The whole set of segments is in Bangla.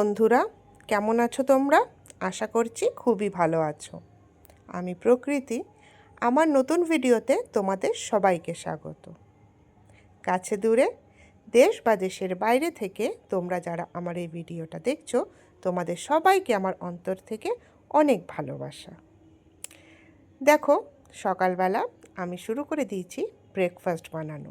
বন্ধুরা, কেমন আছো তোমরা? আশা করছি খুবই ভালো আছো। আমি প্রকৃতি। আমার নতুন ভিডিওতে তোমাদের সবাইকে স্বাগত। কাছে দূরে, দেশ বা দেশের বাইরে থেকে তোমরা যারা আমার এই ভিডিওটা দেখছো, তোমাদের সবাইকে আমার অন্তর থেকে অনেক ভালোবাসা। দেখো, সকালবেলা আমি শুরু করে দিয়েছি ব্রেকফাস্ট বানানো।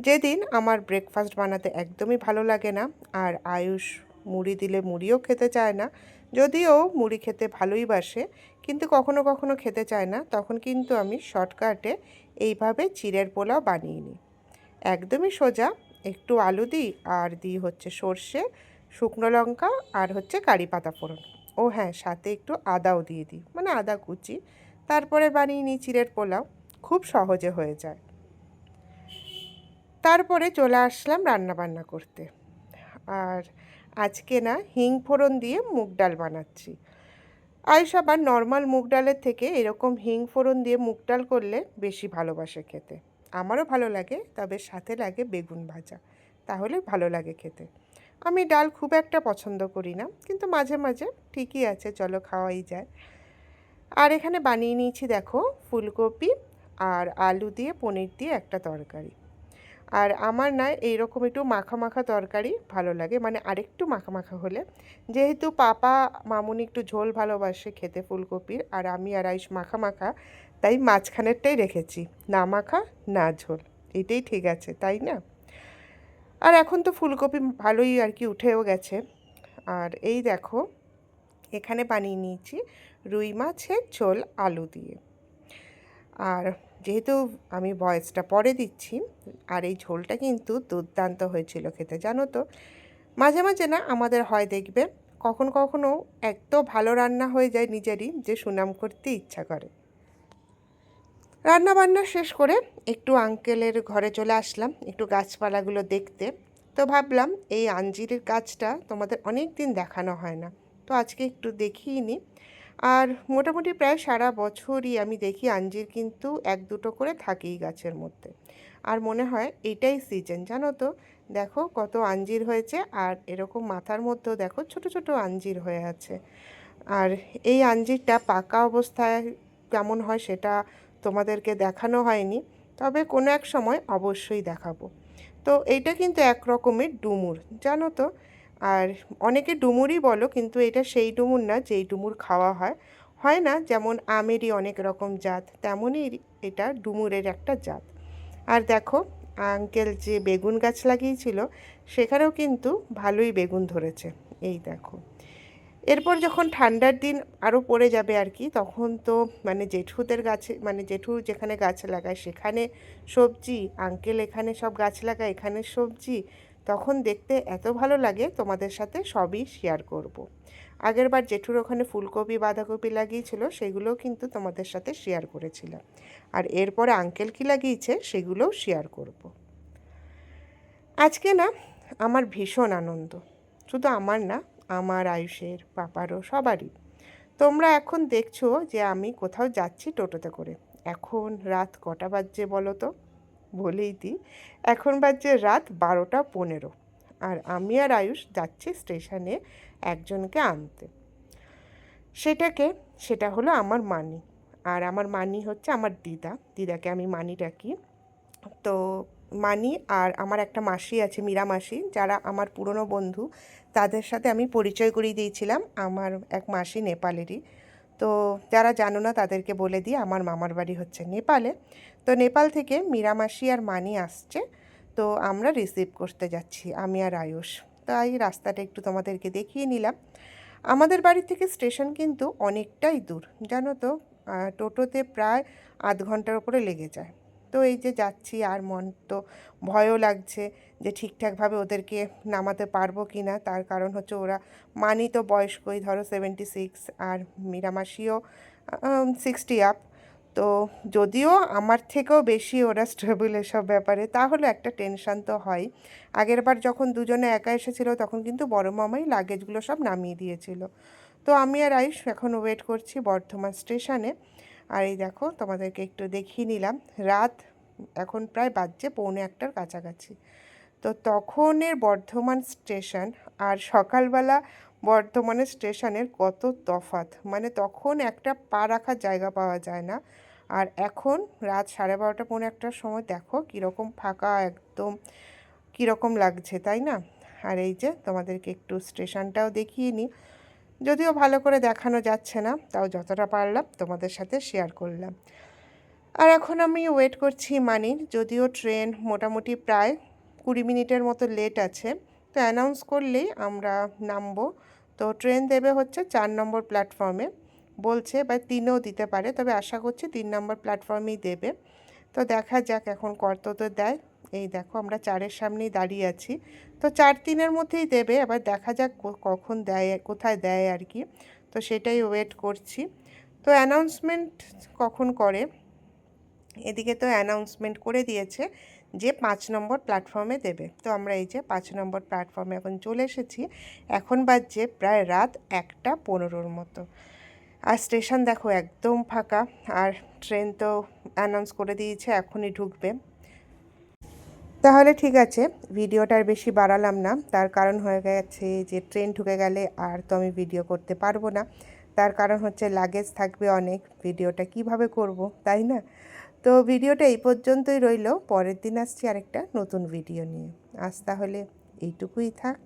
যেদিন আমার ব্রেকফাস্ট বানাতে একদমই ভালো লাগে না, আর আয়ুষ মুড়ি দিলে মুড়িও খেতে চায় না, যদিও মুড়ি খেতে ভালোই বাসে, কিন্তু কখনো কখনো খেতে চায় না, তখন কিন্তু আমি শর্টকাটে এইভাবে চিড়ের পোলাও বানিয়ে নিই। একদমই সোজা, একটু আলু দিই আর দিই হচ্ছে সর্ষে, শুকনো লঙ্কা আর হচ্ছে কারি পাতা ফোড়ন। ও হ্যাঁ, সাথে একটু আদাও দিয়ে দিই, মানে আদা কুচি। তারপরে বানিয়ে নিই চিড়ের পোলাও। খুব সহজে হয়ে যায়। তারপরে চলে আসলাম রান্না বান্না করতে। আর আজকে না হিং ফোড়ন দিয়ে মুগ ডাল বানাচ্ছি। আয়ুষ আবার নর্মাল মুগ ডালের থেকে এরকম হিং ফোড়ন দিয়ে মুগ ডাল করলে বেশি ভালোবাসে খেতে। আমারও ভালো লাগে, তবে সাথে লাগে বেগুন ভাজা, তাহলে ভালো লাগে খেতে। আমি ডাল খুব একটা পছন্দ করি না, কিন্তু মাঝে মাঝে ঠিকই আছে, চলো খাওয়াই যায়। আর এখানে বানিয়ে নিয়েছি দেখো ফুলকপি আর আলু দিয়ে পনির দিয়ে একটা তরকারি। আর আমার না এইরকম একটু মাখা মাখা তরকারি ভালো লাগে, মানে আরেকটু মাখা মাখা হলে। যেহেতু পাপা মামুনি একটু ঝোল ভালোবাসে খেতে ফুলকপির, আর আমি আর আয়ুষ মাখা মাখা, তাই মাঝখানেরটাই রেখেছি, না মাখা না ঝোল। এটাই ঠিক আছে, তাই না? আর এখন তো ফুলকপি ভালোই আর কি উঠেও গেছে। আর এই দেখো, এখানে বানিয়ে নিয়েছি রুই মাছের ঝোল আলু দিয়ে। আর যেহেতু আমি ভয়েসটা পরে দিচ্ছি, আর এই ঝোলটা কিন্তু দুর্দান্ত হয়েছিল খেতে, জানো তো। মাঝে মাঝে না আমাদের হয় দেখবে, কখন কখনো এত ভালো রান্না হয়ে যায় নিজেরই যে সুনাম করতে ইচ্ছা করে। রান্না বান্না শেষ করে একটু আঙ্কেলের ঘরে চলে আসলাম একটু গাছপালাগুলো দেখতে। তো ভাবলাম এই আঞ্জিরের গাছটা তোমাদের অনেক দিন দেখানো হয় না, তো আজকে একটু দেখিয়ে নিই। আর মোটামুটি প্রায় সারা বছরই আমি দেখি আঞ্জির কিন্তু এক দুটো করে থাকেই গাছের মধ্যে। আর মনে হয় এইটাই সিজন, জানো তো। দেখো কত আঞ্জির হয়েছে, আর এরকম মাথার মধ্যেও দেখো ছোট ছোট আঞ্জির হয়ে আছে। আর এই আঞ্জিরটা পাকা অবস্থায় কেমন হয় সেটা তোমাদেরকে দেখানো হয়নি, তবে কোনো এক সময় অবশ্যই দেখাবো। তো এইটা কিন্তু এক রকমের ডুমুর, জানো তো। আর অনেকে ডুমুরই বলো, কিন্তু এটা সেই ডুমুর না যেই ডুমুর খাওয়া হয়। হয় না যেমন আমেরই অনেক রকম জাত, তেমনই এটা ডুমুরের একটা জাত। আর দেখো, আঙ্কেল যে বেগুন গাছ লাগিয়েছিল সেখানেও কিন্তু ভালোই বেগুন ধরেছে। এই দেখো, এরপর যখন ঠান্ডার দিন আরও পড়ে যাবে আর কি, তখন তো মানে জেঠুদের গাছে, মানে জেঠু যেখানে গাছ লাগায় সেখানে সবজি, আঙ্কেল এখানে সব গাছ লাগায় এখানে সবজি, তখন দেখতে এত ভালো লাগে, তোমাদের সাথে সবই শেয়ার করব। আগেরবার জেঠুর ওখানে ফুলকপি বাঁধাকপি লাগিয়েছিল, সেগুলোও কিন্তু তোমাদের সাথে শেয়ার করেছিলাম। আর এরপরে আঙ্কেল কি লাগিয়েছে সেগুলোও শেয়ার করব। আজকে না আমার ভীষণ আনন্দ, শুধু আমার না, আমার আয়ুষের পাপারও সবারই। তোমরা এখন দেখছো যে আমি কোথাও যাচ্ছি টোটোতে করে। এখন রাত কটা বাজছে বলো তো? বলেই দিই, এখন বাজছে রাত 12টা 15। আর আমি আর আয়ুষ যাচ্ছি স্টেশনে একজনকে আনতে। সেটা হলো আমার মানি। আর আমার মানি হচ্ছে আমার দিদা, দিদাকে আমি মানি ডাকি। তো মানি আর আমার একটা মাসি আছে, মীরা মাসি, যারা আমার পুরনো বন্ধু, তাদের সাথে আমি পরিচয় করিয়ে দিয়েছিলাম। আমার এক মাসি নেপালেরই। তো যারা জানো না তাদেরকে বলে দিই, আমার মামার বাড়ি হচ্ছে নেপালে। তো নেপাল থেকে মীরা মাসি আর মানি আসছে। তো আমরা রিসিভ করতে যাচ্ছি, আমি আর আয়ুষ। তাই রাস্তাটা একটু তোমাদেরকে দেখিয়ে নিলাম। আমাদের বাড়ি থেকে স্টেশন কিন্তু অনেকটাই দূর, জানো তো। টোটোতে প্রায় আধ ঘন্টার উপরে লেগে যায়। তো এই যে যাচ্ছি, আর মন তো ভয়ও লাগছে যে ঠিকঠাকভাবে ওদেরকে নামাতে পারবো কি না, তার কারণ হচ্ছে ওরা, মানি তো বয়স্কই, ধরো 76, আর মীরামাসিও 60 আপ। তো যদিও আমার থেকেও বেশি ওরা স্টেবল এসব ব্যাপারে, তাহলে একটা টেনশান তো হয়। আগেরবার যখন দুজনে একা এসেছিল তখন কিন্তু বড় মামাই লাগেজগুলো সব নামিয়ে দিয়েছিল। তো আমি আর আয়ুষ এখন ওয়েট করছি বর্ধমান স্টেশনে। আর এই দেখো, তোমাদেরকে একটু দেখিয়ে নিলাম। রাত এখন প্রায় বাজছে 1:45 কাছাকাছি। তো তখনের বর্ধমান স্টেশন আর সকালবেলা বর্ধমানের স্টেশনের কত তফাৎ, মানে তখন একটা পা রাখার জায়গা পাওয়া যায় না। আর এখন রাত 12:30 পৌনে একটার সময় দেখো কীরকম ফাঁকা, একদম কীরকম লাগছে, তাই না? আর এই যে তোমাদেরকে একটু স্টেশনটাও দেখিয়ে নিই, যদিও ভালো করে দেখানো যাচ্ছে না, তাও যতটা পারলাম তোমাদের সাথে শেয়ার করলাম। আর এখন আমি ওয়েট করছি মানির, যদিও ট্রেন মোটামুটি প্রায় 20 মিনিটের মতো লেট আছে। তো অ্যানাউন্স করলেই আমরা নামবো। তো ট্রেন দেবে হচ্ছে 4 নম্বর প্ল্যাটফর্মে বলছে, বা 3-এও দিতে পারে, তবে আশা করছি 3 নম্বর প্ল্যাটফর্মেই দেবে। তো দেখা যাক এখন কততে দেয়। এই দেখো আমরা 4-এর সামনেই দাঁড়িয়ে আছি। তো 4-3-এর মধ্যেই দেবে, এবার দেখা যাক কখন দেয়, কোথায় দেয় আর কি। তো সেটাই ওয়েট করছি। তো অ্যানাউন্সমেন্ট কখন করে, এদিকে তো অ্যানাউন্সমেন্ট করে দিয়েছে যে 5 নম্বর প্ল্যাটফর্মে দেবে। তো আমরা এই যে 5 নম্বর প্ল্যাটফর্মে এখন চলে এসেছি। এখন বাজছে প্রায় রাত 1:15 মতো। আর স্টেশন দেখো একদম ফাঁকা, আর ট্রেন তো অ্যানাউন্স করে দিয়েছে এখনই ঢুকবে। তাহলে ঠিক আছে, ভিডিওটা আর বেশি বাড়ালাম না, তার কারণ হয়ে গেছে যে ট্রেন ঢুকে গেলে আর তো আমি ভিডিও করতে পারবো না। তার কারণ হচ্ছে লাগেজ থাকবে অনেক, ভিডিওটা কিভাবে করব, তাই না? তো ভিডিওটা এই পর্যন্তই রইল, পরের দিন আসছি আরেকটা নতুন ভিডিও নিয়ে। আজ তাহলে এইটুকুই থাক।